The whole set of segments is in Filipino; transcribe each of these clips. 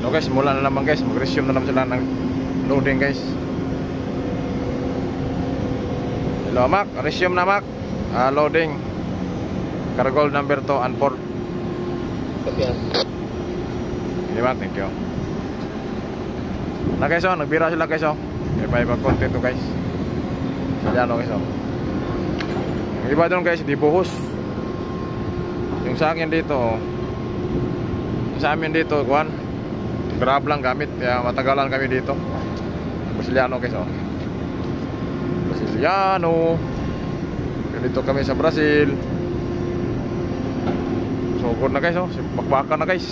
So guys, mula na naman guys, mag-resume na naman sila ng loading guys. Hello Mac, resume na Mac. Loading cargo number 2 and 4. Okay. Hindi Mac, thank you. Na guys, nagbira sila guys. May content to guys. Sila guys. Yung iba doon guys, di buhos. Yung sa akin dito, sa amin dito, kuhan, grab lang gamit, kaya matagalan kami dito. Brasiliano guys, Brasiliano. Dito kami sa Brazil. So good na guys, bakbakan na guys.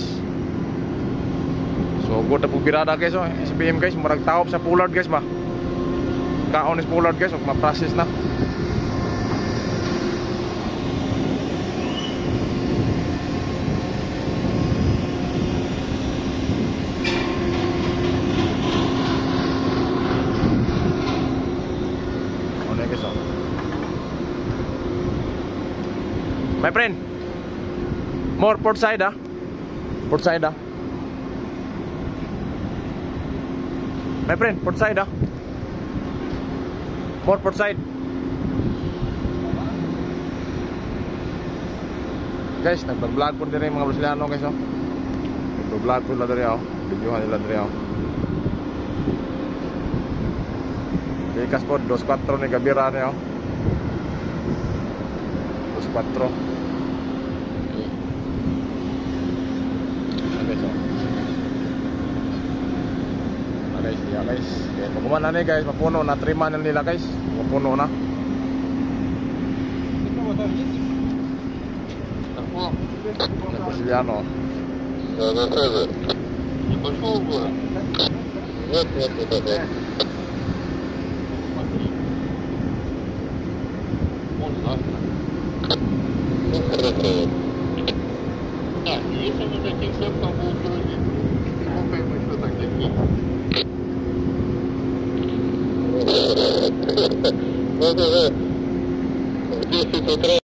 So good na pubirada guys, SPM guys, marag taop sa pullard guys ba. Kaon is pullard guys, ma-process na. My friend, more port side port side my friend, port side more port side guys. Nagbablog po din yung mga Brasiliano guys. Nagbablog po nila dito, videohan nila dito. Ikas po 24 ni Gabira niyo, 24. Guys, kaya pagkuman na guys, mapuno na, 3 man nila guys, mapuno na. Brasiliano. Если на таких септах будут грузить, сколько мы что так такие? Ну, это же в 10 утра.